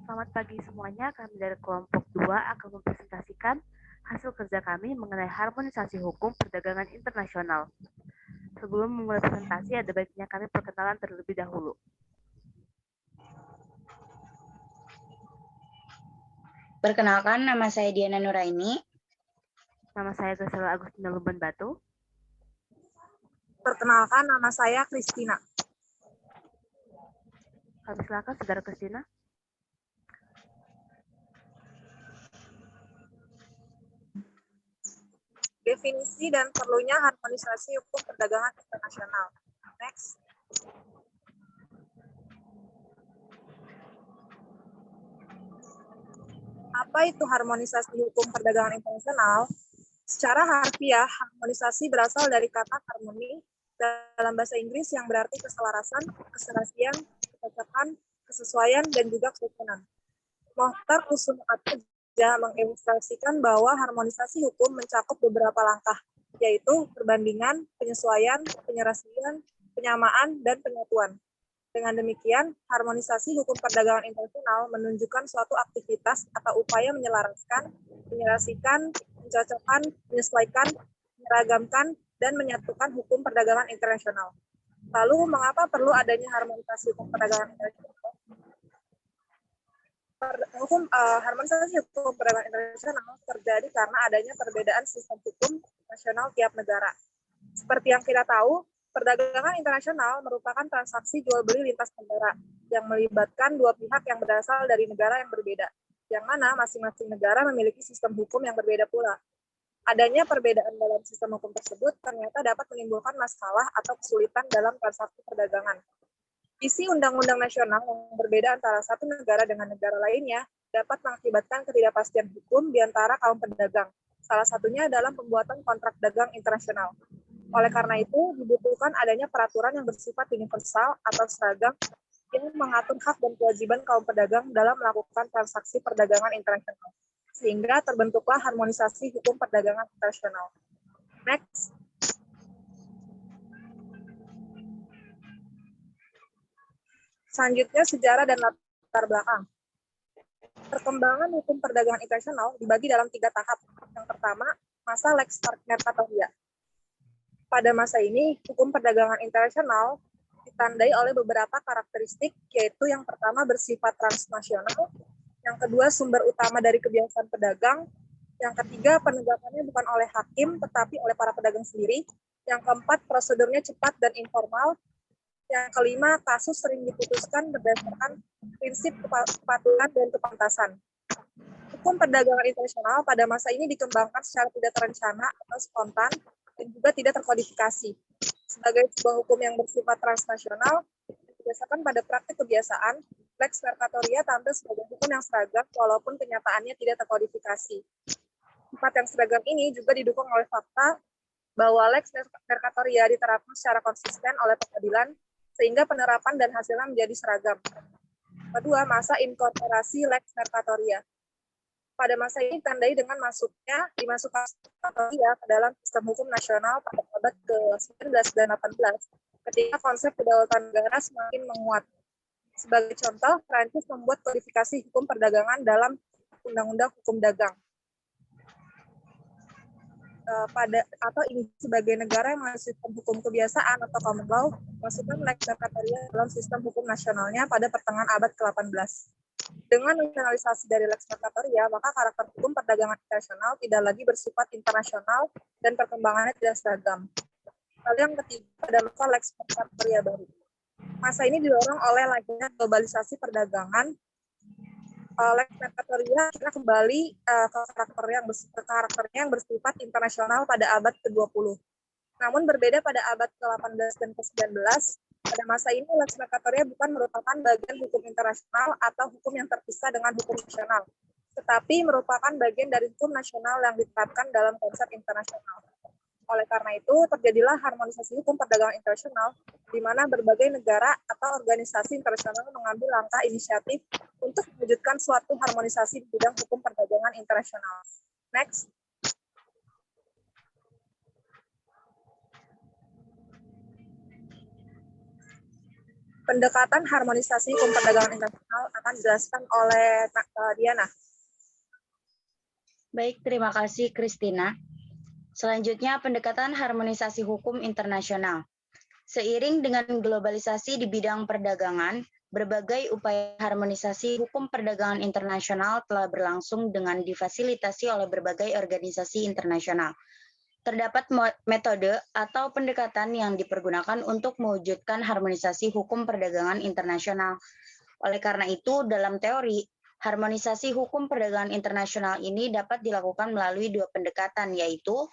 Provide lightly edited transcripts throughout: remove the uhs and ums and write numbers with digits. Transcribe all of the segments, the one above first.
Selamat pagi semuanya, kami dari kelompok 2 akan mempresentasikan hasil kerja kami mengenai harmonisasi hukum perdagangan internasional. Sebelum memulai presentasi, ada baiknya kami perkenalan terlebih dahulu. Perkenalkan, nama saya Diana Nuraini. Nama saya Grisela Agustina Lumban Batu. Perkenalkan, nama saya Kristina. Kami silakan Saudara Kristina. Definisi dan perlunya harmonisasi hukum perdagangan internasional. Next. Apa itu harmonisasi hukum perdagangan internasional? Secara harfiah, harmonisasi berasal dari kata harmoni dalam bahasa Inggris yang berarti keselarasan, keserasian, kecocokan, kesesuaian, dan juga kerukunan. Mohtar Kusuma Atmaja mengilustrasikan bahwa harmonisasi hukum mencakup beberapa langkah, yaitu perbandingan, penyesuaian, penyerasian, penyamaan, dan penyatuan. Dengan demikian, harmonisasi hukum perdagangan internasional menunjukkan suatu aktivitas atau upaya menyelaraskan, menyerasikan, mencocokkan, menyesuaikan, menyeragamkan, dan menyatukan hukum perdagangan internasional. Lalu, mengapa perlu adanya harmonisasi hukum perdagangan internasional? Harmonisasi hukum perdagangan internasional terjadi karena adanya perbedaan sistem hukum nasional tiap negara. Seperti yang kita tahu, perdagangan internasional merupakan transaksi jual beli lintas negara yang melibatkan dua pihak yang berasal dari negara yang berbeda, yang mana masing-masing negara memiliki sistem hukum yang berbeda pula. Adanya perbedaan dalam sistem hukum tersebut ternyata dapat menimbulkan masalah atau kesulitan dalam transaksi perdagangan. Isi undang-undang nasional yang berbeda antara satu negara dengan negara lainnya dapat mengakibatkan ketidakpastian hukum di antara kaum pedagang, salah satunya dalam pembuatan kontrak dagang internasional. Oleh karena itu, dibutuhkan adanya peraturan yang bersifat universal atau seragam yang mengatur hak dan kewajiban kaum pedagang dalam melakukan transaksi perdagangan internasional, sehingga terbentuklah harmonisasi hukum perdagangan internasional. Next. Selanjutnya, sejarah dan latar belakang. Perkembangan hukum perdagangan internasional dibagi dalam 3 tahap. Yang pertama, masa Lex Mercatoria. Pada masa ini, hukum perdagangan internasional ditandai oleh beberapa karakteristik, yaitu yang pertama bersifat transnasional, yang kedua sumber utama dari kebiasaan pedagang, yang ketiga penegakannya bukan oleh hakim, tetapi oleh para pedagang sendiri, yang keempat prosedurnya cepat dan informal, yang kelima, kasus sering diputuskan berdasarkan prinsip kepatuhan dan kepantasan. Hukum perdagangan internasional pada masa ini dikembangkan secara tidak terencana atau spontan dan juga tidak terkodifikasi. Sebagai sebuah hukum yang bersifat transnasional, berdasarkan pada praktik kebiasaan, Lex Mercatoria tampil sebagai hukum yang seragam walaupun kenyataannya tidak terkodifikasi. Sifat yang seragam ini juga didukung oleh fakta bahwa Lex Mercatoria diterapkan secara konsisten oleh pengadilan sehingga penerapan dan hasilnya menjadi seragam. Kedua, masa inkorporasi Lex Mercatoria. Pada masa ini ditandai dengan dimasukkan Mercatoria ke dalam sistem hukum nasional pada abad ke-19 dan 18, ketika konsep kedaulatan negara semakin menguat. Sebagai contoh, Prancis membuat kodifikasi hukum perdagangan dalam Undang-Undang Hukum Dagang. Atau ini sebagai negara yang mengalami sistem hukum kebiasaan atau common law, masukkan Lex Mercatoria dalam sistem hukum nasionalnya pada pertengahan abad ke-18. Dengan nasionalisasi dari Lex Mercatoria, maka karakter hukum perdagangan internasional tidak lagi bersifat internasional dan perkembangannya tidak seragam. Lalu yang ketiga, pada masa Lex Mercatoria baru. Masa ini didorong oleh lahirnya globalisasi perdagangan. Lex Mercatoria kita kembali ke karakternya yang bersifat internasional pada abad ke-20. Namun berbeda pada abad ke-18 dan ke-19, pada masa ini Lex Mercatoria bukan merupakan bagian hukum internasional atau hukum yang terpisah dengan hukum nasional, tetapi merupakan bagian dari hukum nasional yang diterapkan dalam konsep internasional. Oleh karena itu, terjadilah harmonisasi hukum perdagangan internasional, di mana berbagai negara atau organisasi internasional mengambil langkah inisiatif untuk mewujudkan suatu harmonisasi di bidang hukum perdagangan internasional. Next. Pendekatan harmonisasi hukum perdagangan internasional akan dijelaskan oleh Diana. Baik, terima kasih Christina. Selanjutnya, pendekatan harmonisasi hukum internasional. Seiring dengan globalisasi di bidang perdagangan, berbagai upaya harmonisasi hukum perdagangan internasional telah berlangsung dengan difasilitasi oleh berbagai organisasi internasional. Terdapat metode atau pendekatan yang dipergunakan untuk mewujudkan harmonisasi hukum perdagangan internasional. Oleh karena itu, dalam teori, harmonisasi hukum perdagangan internasional ini dapat dilakukan melalui dua pendekatan, yaitu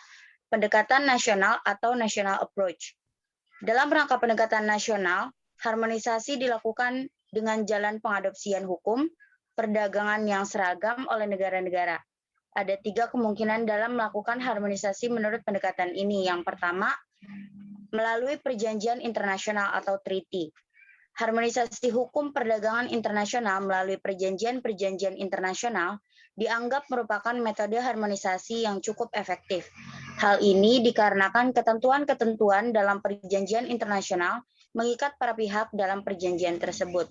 pendekatan nasional atau national approach. Dalam rangka pendekatan nasional, harmonisasi dilakukan dengan jalan pengadopsian hukum perdagangan yang seragam oleh negara-negara. Ada 3 kemungkinan dalam melakukan harmonisasi menurut pendekatan ini. Yang pertama, melalui perjanjian internasional atau treaty. Harmonisasi hukum perdagangan internasional melalui perjanjian-perjanjian internasional dianggap merupakan metode harmonisasi yang cukup efektif. Hal ini dikarenakan ketentuan-ketentuan dalam perjanjian internasional mengikat para pihak dalam perjanjian tersebut.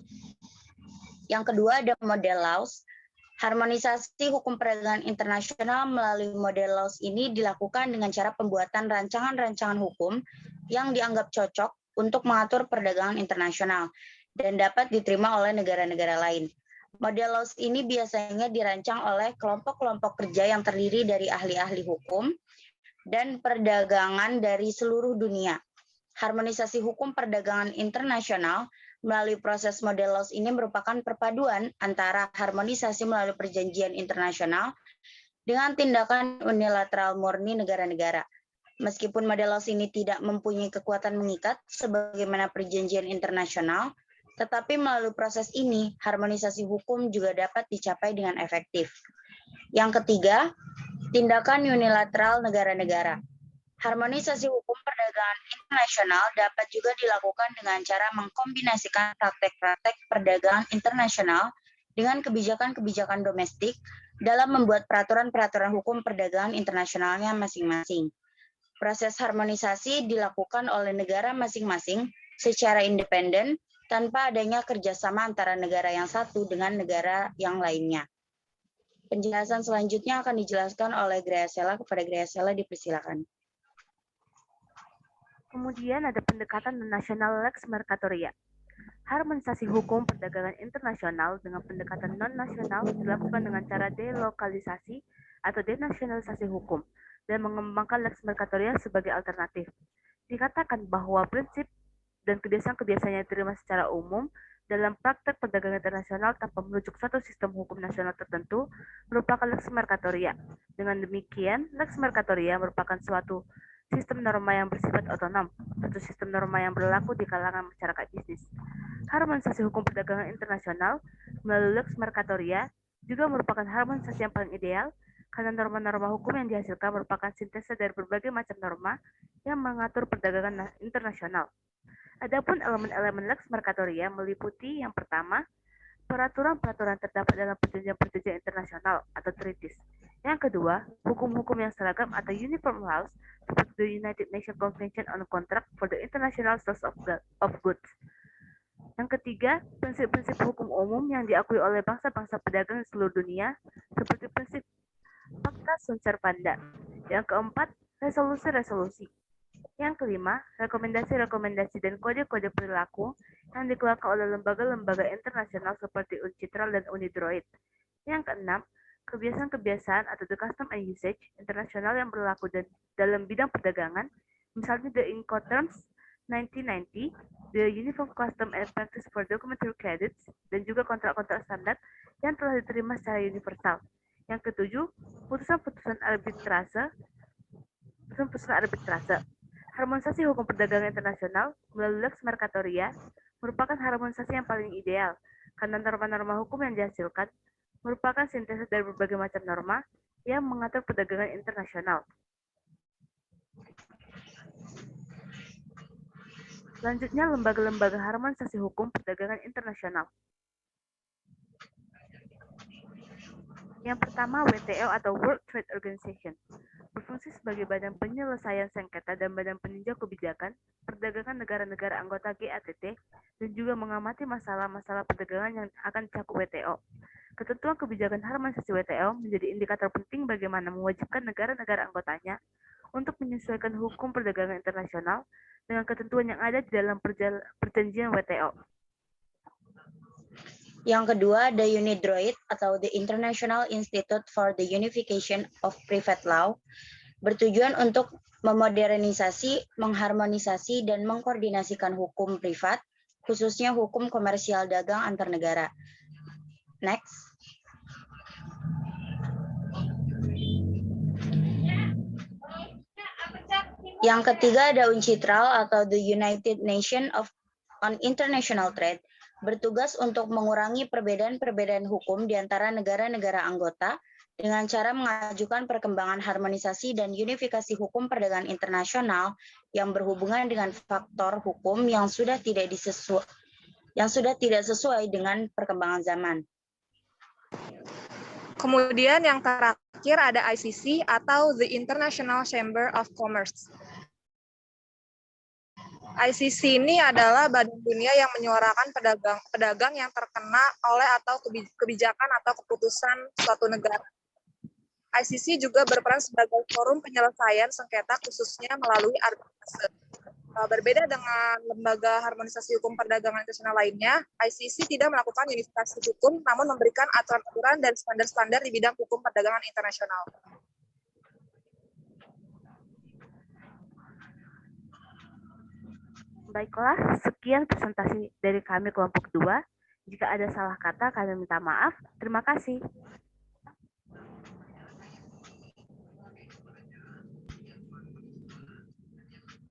Yang kedua, ada model laws. Harmonisasi hukum perdagangan internasional melalui model laws ini dilakukan dengan cara pembuatan rancangan-rancangan hukum yang dianggap cocok untuk mengatur perdagangan internasional dan dapat diterima oleh negara-negara lain. Model laws ini biasanya dirancang oleh kelompok-kelompok kerja yang terdiri dari ahli-ahli hukum dan perdagangan dari seluruh dunia. Harmonisasi hukum perdagangan internasional melalui proses model laws ini merupakan perpaduan antara harmonisasi melalui perjanjian internasional dengan tindakan unilateral murni negara-negara. Meskipun model laws ini tidak mempunyai kekuatan mengikat sebagaimana perjanjian internasional, tetapi melalui proses ini, harmonisasi hukum juga dapat dicapai dengan efektif. Yang ketiga, tindakan unilateral negara-negara. Harmonisasi hukum perdagangan internasional dapat juga dilakukan dengan cara mengkombinasikan praktek-praktek perdagangan internasional dengan kebijakan-kebijakan domestik dalam membuat peraturan-peraturan hukum perdagangan internasionalnya masing-masing. Proses harmonisasi dilakukan oleh negara masing-masing secara independen tanpa adanya kerjasama antara negara yang satu dengan negara yang lainnya. Penjelasan selanjutnya akan dijelaskan oleh Graciela. Kepada Graciela dipersilakan. Kemudian ada pendekatan nasional lex mercatoria. Harmonisasi hukum perdagangan internasional dengan pendekatan non-nasional dilakukan dengan cara delokalisasi atau denasionalisasi hukum dan mengembangkan lex mercatoria sebagai alternatif. Dikatakan bahwa prinsip dan kebiasaan-kebiasaan yang diterima secara umum dalam praktek perdagangan internasional tanpa merujuk suatu sistem hukum nasional tertentu merupakan lex mercatoria. Dengan demikian, lex mercatoria merupakan suatu sistem norma yang bersifat otonom, atau sistem norma yang berlaku di kalangan masyarakat bisnis. Harmonisasi hukum perdagangan internasional melalui lex mercatoria juga merupakan harmonisasi yang paling ideal karena norma-norma hukum yang dihasilkan merupakan sintesa dari berbagai macam norma yang mengatur perdagangan internasional. Adapun elemen-elemen lex mercatoria meliputi yang pertama, peraturan-peraturan terdapat dalam perjanjian-perjanjian internasional atau treaties. Yang kedua, hukum-hukum yang seragam atau uniform laws seperti the United Nations Convention on Contract for the International Sales of Goods. Yang ketiga, prinsip-prinsip hukum umum yang diakui oleh bangsa-bangsa pedagang di seluruh dunia seperti prinsip Pacta Sunt Servanda. Yang keempat, resolusi-resolusi. Yang kelima, rekomendasi-rekomendasi dan kode-kode perilaku yang dikeluarkan oleh lembaga-lembaga internasional seperti UNCITRAL dan UNIDROIT. Yang keenam, kebiasaan-kebiasaan atau the custom and usage internasional yang berlaku dalam bidang perdagangan, misalnya the Incoterms 1990, the Uniform Custom and Practice for Documentary Credits, dan juga kontrak-kontrak standar yang telah diterima secara universal. Yang ketujuh, putusan-putusan arbitrase. Harmonisasi hukum perdagangan internasional melalui lex mercatoria merupakan harmonisasi yang paling ideal karena norma-norma hukum yang dihasilkan merupakan sintesis dari berbagai macam norma yang mengatur perdagangan internasional. Selanjutnya, lembaga-lembaga harmonisasi hukum perdagangan internasional. Yang pertama, WTO atau World Trade Organization. Berfungsi sebagai badan penyelesaian sengketa dan badan peninjau kebijakan perdagangan negara-negara anggota GATT dan juga mengamati masalah-masalah perdagangan yang akan dicakup WTO. Ketentuan kebijakan harmonisasi WTO menjadi indikator penting bagaimana mewajibkan negara-negara anggotanya untuk menyesuaikan hukum perdagangan internasional dengan ketentuan yang ada di dalam perjanjian WTO. Yang kedua, the UNIDROIT atau the International Institute for the Unification of Private Law bertujuan untuk memodernisasi, mengharmonisasi, dan mengkoordinasikan hukum privat, khususnya hukum komersial dagang antar negara. Next. Yang ketiga, ada UNCITRAL atau the United Nations on International Trade bertugas untuk mengurangi perbedaan-perbedaan hukum di antara negara-negara anggota dengan cara mengajukan perkembangan harmonisasi dan unifikasi hukum perdagangan internasional yang berhubungan dengan faktor hukum yang sudah tidak sesuai dengan perkembangan zaman. Kemudian yang terakhir ada ICC atau the International Chamber of Commerce. ICC ini adalah badan dunia yang menyuarakan pedagang yang terkena oleh atau kebijakan atau keputusan suatu negara. ICC juga berperan sebagai forum penyelesaian sengketa khususnya melalui arbitrase. Berbeda dengan lembaga harmonisasi hukum perdagangan internasional lainnya, ICC tidak melakukan unifikasi hukum, namun memberikan aturan-aturan dan standar-standar di bidang hukum perdagangan internasional. Baiklah, sekian presentasi dari kami kelompok 2. Jika ada salah kata, kami minta maaf. Terima kasih.